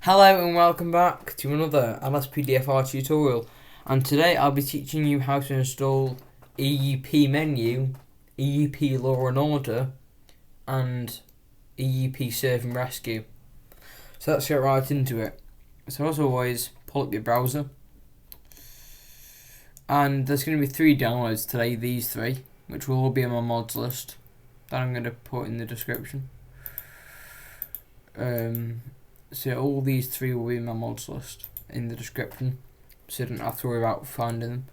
Hello and welcome back to another LSPDFR tutorial, and today I'll be teaching you how to install EUP menu, EUP law and order, and EUP serve and rescue. So let's get right into it. So as always, pull up your browser, and there's going to be 3 downloads today, these 3, which will all be on my mods list that I'm going to put in the description. So all these 3 will be in my mods list in the description, so you don't have to worry about finding them.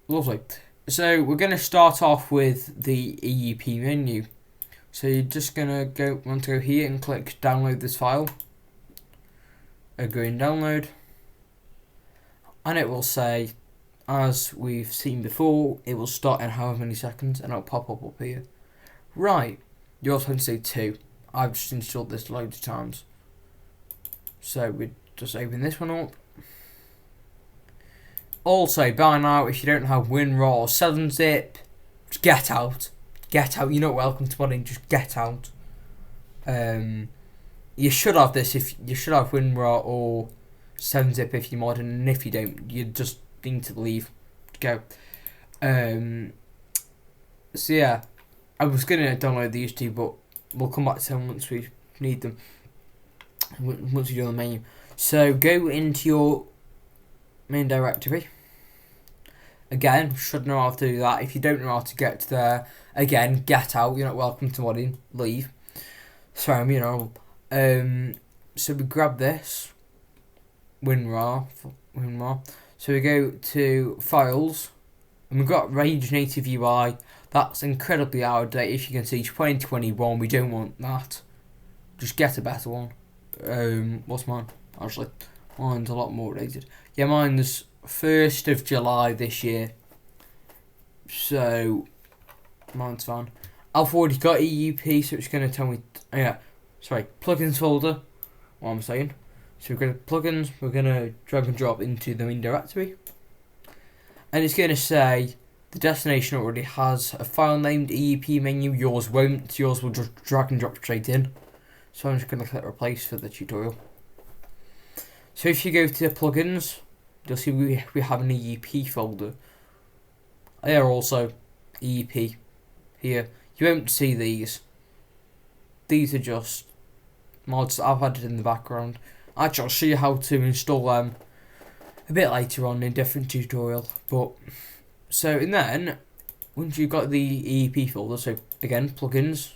Lovely. So we're going to start off with the EUP menu. So you're just going to want to go here and click download this file. Agree and download. And it will say, as we've seen before, it will start in however many seconds and it'll pop up here. Right, you also can say 2. I've just installed this loads of times. So we just open this one up. Also, by now, if you don't have WinRAR or 7-zip, just get out. Get out. You're not welcome to modding. Just get out. You should have this if you should have WinRAR or 7-zip if you're modding, and if you don't, you just need to leave. Go. So yeah. I was going to download these 2, but we'll come back to them once we need them. Once we do the menu. So go into your main directory. Again, should know how to do that. If you don't know how to get there, again, get out. You're not welcome to modding. Leave. Sorry, I'm being horrible. So we grab this. WinRAR. So we go to Files. And we've got Rage Native UI. That's incredibly out of date. If you can see 2021, we don't want that. Just get a better one. What's mine? Actually, mine's a lot more dated. Yeah, mine's 1st of July this year. So, mine's fine. I've already got EUP, so it's going to tell me... plugins folder. What I'm saying. So we're going to plugins. We're going to drag and drop into the main directory. And it's going to say... The destination already has a file named EUP menu. Yours won't. Yours will just drag and drop straight in. So I'm just going to click replace for the tutorial. So if you go to plugins, you'll see we have an EUP folder. There are also EUP here. You won't see these. These are just mods that I've added in the background. Actually, I'll show you how to install them a bit later on in a different tutorial. So, and then, once you've got the EUP folder, so again, plugins,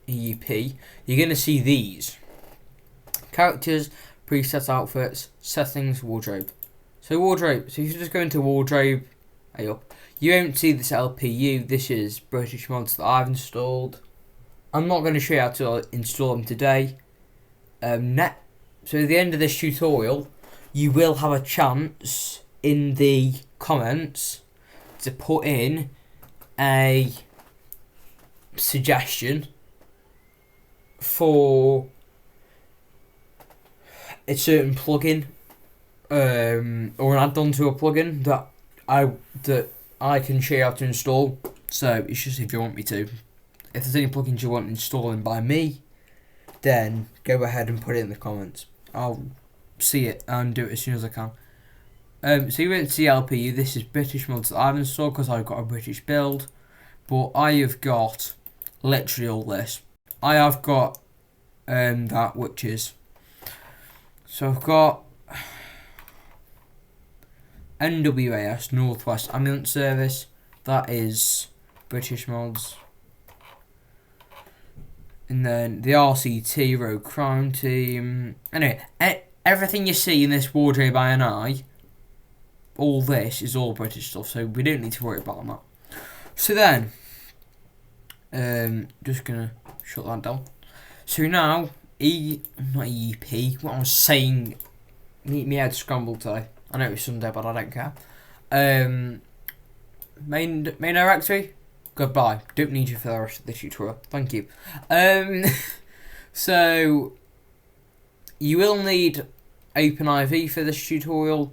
EUP, you're going to see these. Characters, preset outfits, settings, wardrobe. So wardrobe, so if you just go into wardrobe, you won't see this LPU. This is British mods that I've installed. I'm not going to show you how to install them today. So at the end of this tutorial, you will have a chance in the comments to put in a suggestion for a certain plugin or an add-on to a plugin that I can show you how to install. So it's just if you want me to. If there's any plugins you want installing by me, then go ahead and put it in the comments. I'll see it and do it as soon as I can. So you won't see LPU. This is British mods that I've installed because I've got a British build. But I have got literally all this. I have got that, which is... So I've got NWAS, Northwest Ambulance Service. That is British mods. And then the RCT, Road Crime Team. Anyway, everything you see in this wardrobe INI... all this is all British stuff, so we don't need to worry about that. So then, just gonna shut that down. So now, not EUP, what I was saying, me head scrambled today. I know it's Sunday, but I don't care. Main directory, goodbye. Don't need you for the rest of the tutorial. Thank you. So, you will need OpenIV for this tutorial.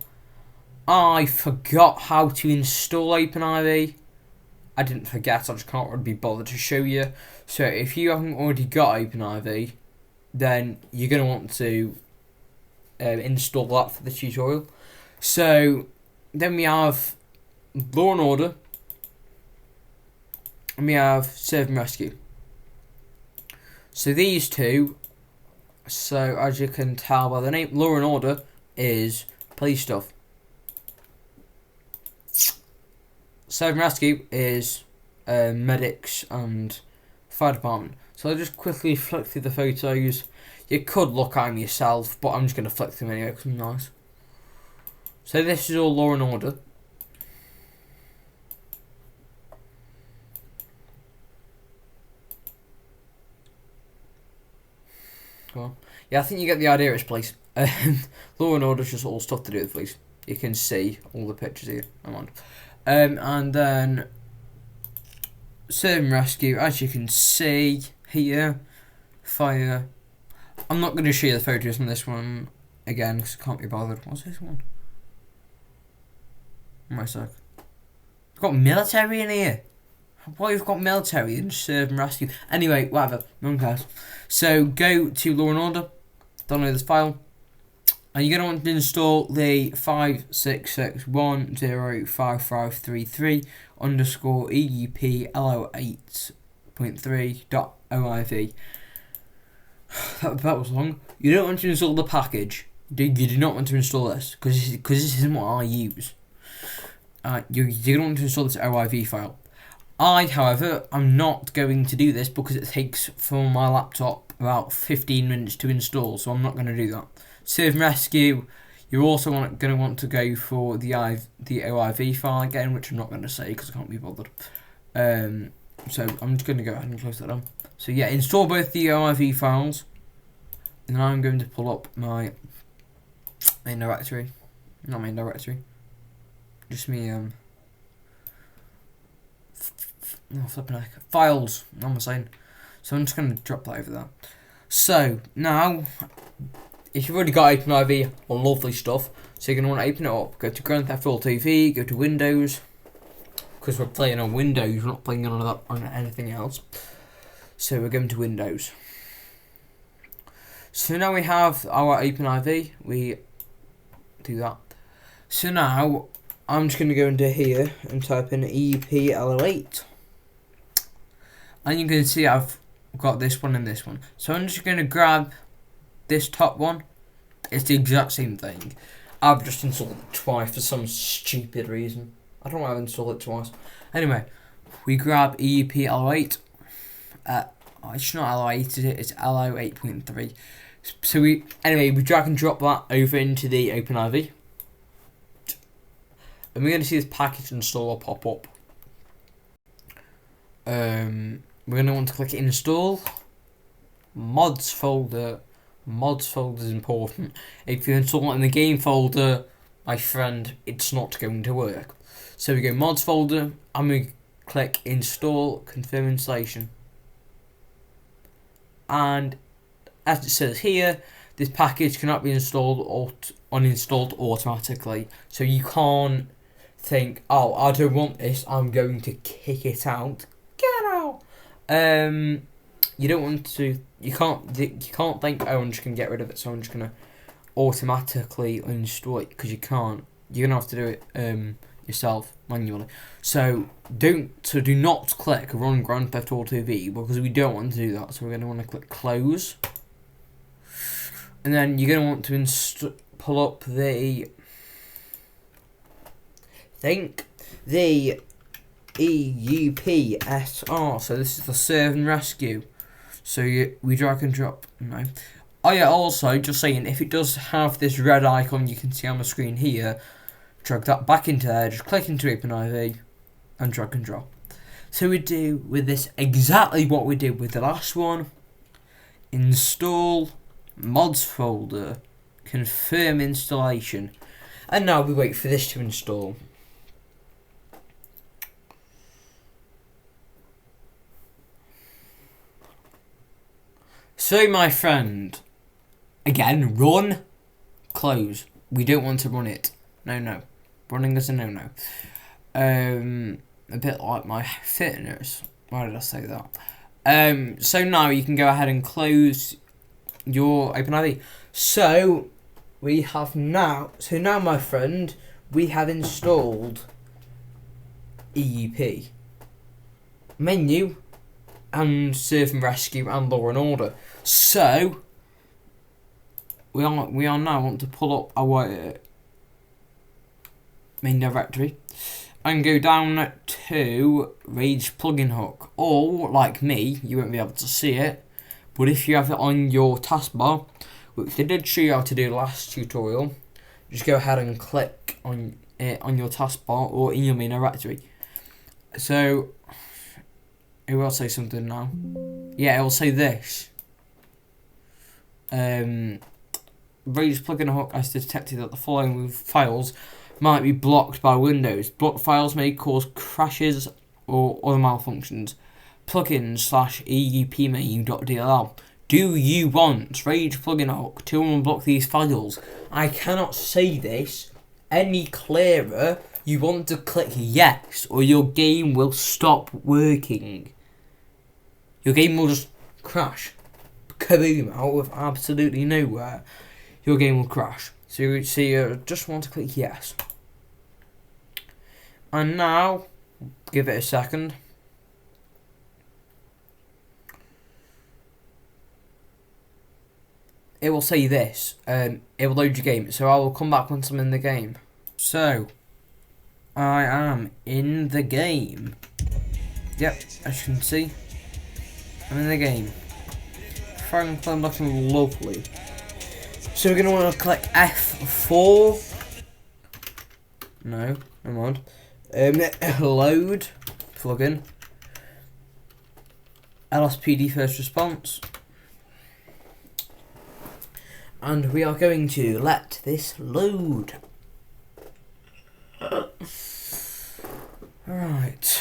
I forgot how to install OpenIV. I didn't forget, I just can't really be bothered to show you. So if you haven't already got OpenIV, then you're going to want to install that for the tutorial. So then we have Law and Order, and we have Serve and Rescue. So these two, so as you can tell by the name, Law and Order is police stuff. Serve and Rescue is medics and fire department. So I'll just quickly flick through the photos. You could look at them yourself, but I'm just going to flick through them anyway because I'm nice. So this is all Law and Order. Well, yeah, I think you get the idea of this place. Law and Order is just all stuff to do with police. You can see all the pictures here. I'm on. And then Serve and Rescue, as you can see here, fire. I'm not going to show you the photos from this one again because I can't be bothered. What's this one? My sec. We've got military in here. Why we've got military and Serve and Rescue? Anyway, whatever. No one cares. So go to Law and Order, download this file, and you're going to want to install the 566105533 underscore EUP LO8.3.OIV. That was long. You don't want to install the package. You do not want to install this because this isn't what I use. You don't want to install this OIV file. I, however, am not going to do this because it takes from my laptop about 15 minutes to install, so I'm not going to do that. Serve and Rescue, you're also going to want to go for the OIV file again, which I'm not going to say because I can't be bothered. So I'm just going to go ahead and close that down. So yeah, install both the OIV files, and then I'm going to pull up my main directory. Not main directory. Just me, flipping heck. Files, I'm saying. So I'm just going to drop that over there. So, now, if you've already got OpenIV, lovely stuff. So you're going to want to open it up. Go to Grand Theft Auto TV, go to Windows. Because we're playing on Windows, we're not playing on anything else. So we're going to Windows. So now we have our OpenIV. We do that. So now, I'm just going to go into here and type in EUP LO8. And you can see I've got this one and this one. So I'm just going to grab this top one. It's the exact same thing. I've just installed it twice for some stupid reason. I don't know why I've installed it twice. Anyway, we grab EUP LO8. It's not LO8, is it? It's LO8.3. So we drag and drop that over into the OpenIV. And we're going to see this package installer pop up. We're going to want to click install. Mods folder. Mods folder is important. If you install it in the game folder, my friend, it's not going to work. So we go mods folder, and we click install, confirm installation. And as it says here, this package cannot be installed or uninstalled automatically. So you can't think, oh, I don't want this, I'm going to kick it out. Get out. You don't want to. You can't think, oh, I'm just gonna get rid of it, so I'm just gonna automatically uninstall it, because you can't. You're gonna have to do it yourself manually. So do not click run Grand Theft Auto V, because we don't want to do that. So we're gonna want to click close, and then you're gonna want to pull up the EUPSR. So this is the Serve and Rescue. So we drag and drop. No. Oh yeah, also just saying, if it does have this red icon you can see on the screen here, drag that back into there, just click into OpenIV and drag and drop. So we do with this exactly what we did with the last one. Install, mods folder, confirm installation, and now we wait for this to install. So my friend, again, run, close. We don't want to run it. No. Running is a no-no. a bit like my fitness. Why did I say that? So now you can go ahead and close your OpenID. So we have now. So now, my friend, we have installed EUP, menu, and serve and rescue and law and order. So we are now want to pull up our main directory and go down to Rage plugin hook. Or like me, you won't be able to see it, but if you have it on your taskbar, which I did show you how to do last tutorial, just go ahead and click on it on your taskbar or in your main directory. So it will say something now. Yeah, it will say this. Rage plugin hook has detected that the following files might be blocked by Windows. Blocked files may cause crashes or other malfunctions. Plugins/EUP menu.dll. Do you want Rage plugin hook to unblock these files? I cannot say this any clearer. You want to click yes, or your game will stop working. Your game will just crash. Kaboom, out of absolutely nowhere. Your game will crash. So you just want to click yes. And now, give it a second. It will say this. It will load your game. So I will come back once I'm in the game. So I am in the game. Yep, as you can see, I'm in the game. Franklin looking lovely. So we're going to want to click F4. No, never mind. Load plugin. LSPD first response. And we are going to let this load. Right.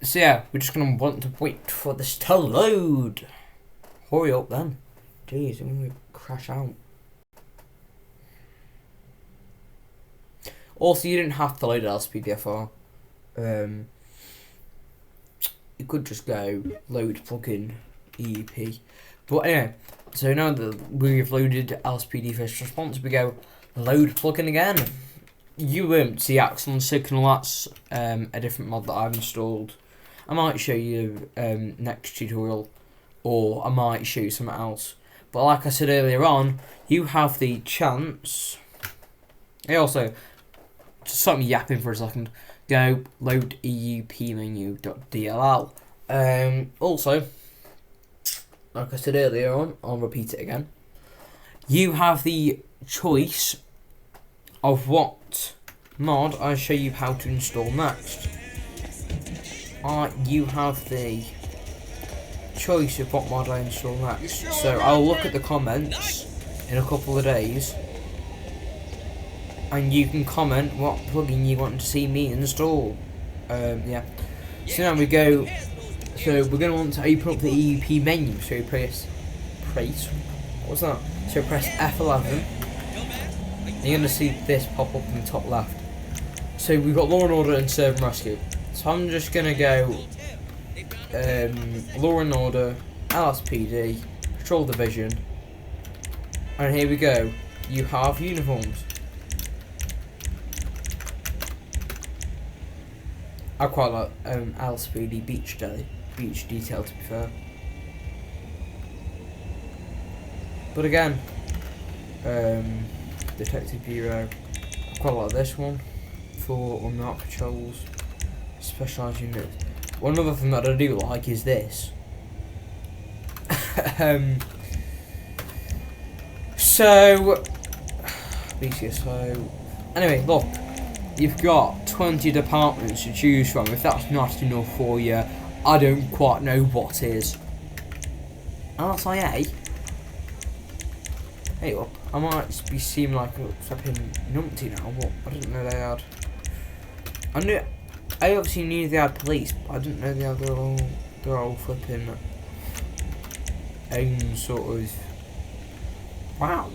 So yeah, we're just gonna want to wait for this to load. Hurry up then. Jeez, I'm gonna crash out. Also, you didn't have to load LSPDFR. You could just go load plugin EUP. But anyway, so now that we've loaded LSPD first response, we go load plugin again. You won't see Axon Signal, that's a different mod that I've installed. I might show you next tutorial, or I might show you something else. But like I said earlier on, you have the chance. Hey, also, just stop me yapping for a second. Go load EUP menu.dll. Also, like I said earlier on, I'll repeat it again. You have the choice of what mod I show you how to install next. You have the choice of what mod I install next. So I'll look at the comments in a couple of days, and you can comment what plugin you want to see me install. Yeah. So now we go. So we're going to want to open up the EUP menu. So you press. What's that? So press F11. And you're going to see this pop up in the top left. So we've got Law and Order and Serve and Rescue. So I'm just going to go Law and Order, LSPD, Patrol Division, and here we go. You have uniforms. I quite like LSPD beach detail, to be fair. But again, Detective Bureau. I quite like this one for unmarked patrols, specialised units. One other thing that I do like is this. So BCSO. Anyway, look, you've got 20 departments to choose from. If that's not enough for you, I don't quite know what is. RSIA. Hey up, I might be seeming like a flipping numpty now, but I didn't know they had. I obviously knew they had police, but I didn't know they had their old flipping own sort of. Wow,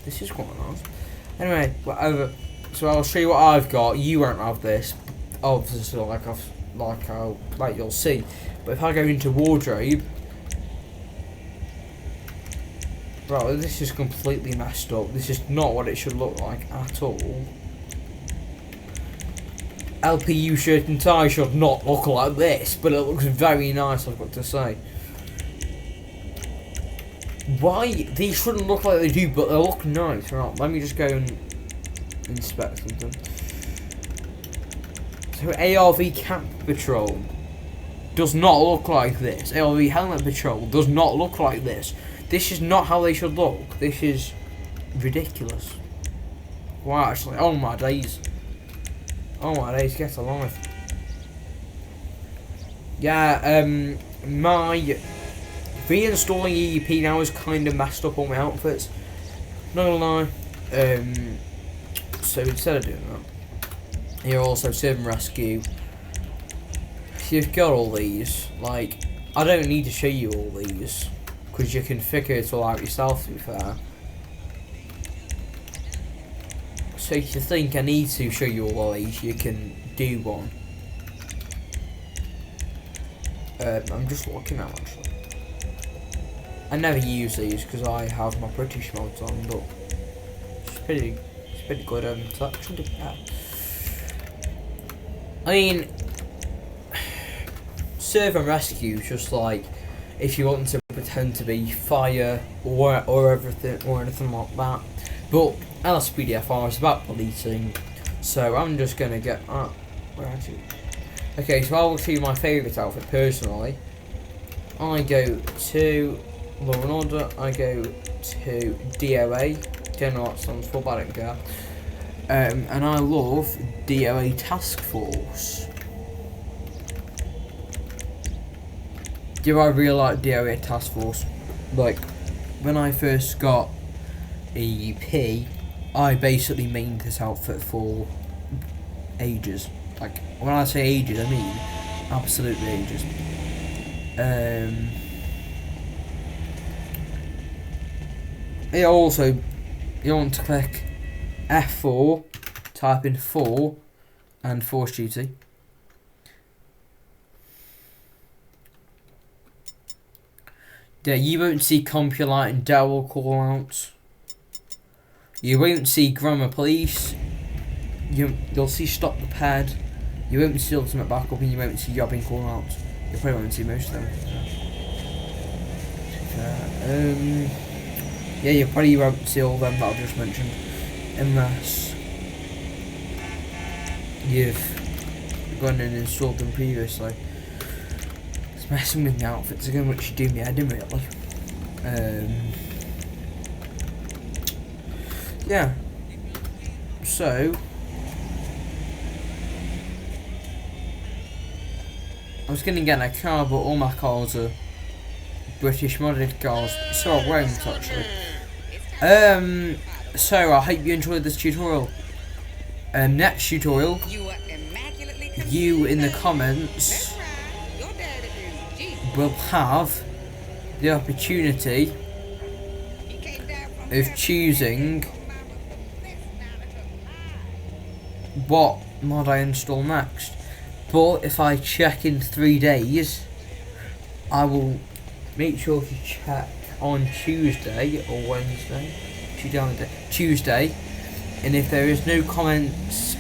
this is quite nice. Anyway, whatever. So I'll show you what I've got. You won't have this, obviously, like you'll see. But if I go into wardrobe, bro, this is completely messed up. This is not what it should look like at all. LPU shirt and tie should not look like this, but it looks very nice, I've got to say. Why? These shouldn't look like they do, but they look nice. Right, let me just go and inspect something. So ARV Cap Patrol does not look like this. ARV Helmet Patrol does not look like this. This is not how they should look. This is ridiculous. Wow, actually, oh my days. Oh my days, get alive. Yeah, my reinstalling EUP now has kind of messed up all my outfits. Not gonna lie. So instead of doing that, you're also serve and rescue. You've got all these. Like, I don't need to show you all these because you can figure it all out yourself, to be fair. So if you think I need to show you all these, you can do one. I'm just looking out actually. I never use these because I have my British mods on, but it's pretty good. It's actually bad. I mean, serve and rescue is just like if you want to pretend to be fire or everything or anything like that. But LSPDFR is about policing, so I'm just gonna get where actually. Okay, so I will show you my favourite outfit personally. I go to Law and Order, I go to DOA, don't know what it stands for, but I don't care. And I love DOA Task Force. Do I really like DOA Task Force? Like, when I first got EUP, I basically mained this outfit for ages. Like, when I say ages, I mean absolutely ages. It also, you want to click F4, type in 4 and force duty. Yeah, you won't see Compulite and Dowell callouts. You won't see Grammar Police. You'll see Stop the Pad. You won't see Ultimate Backup, and you won't see Jobbing callouts. You probably won't see most of them. Yeah, you probably won't see all of them that I've just mentioned, unless you've gone and installed them previously. It's messing with the outfits again, which you do me head in really. Yeah. So I was gonna get a car, but all my cars are British modded cars, so I won't actually. So I hope you enjoyed this tutorial. Next tutorial, you in the comments will have the opportunity of choosing what mod I install next. But if I check in 3 days, I will make sure to check on Tuesday or Wednesday. Tuesday, and if there is no comments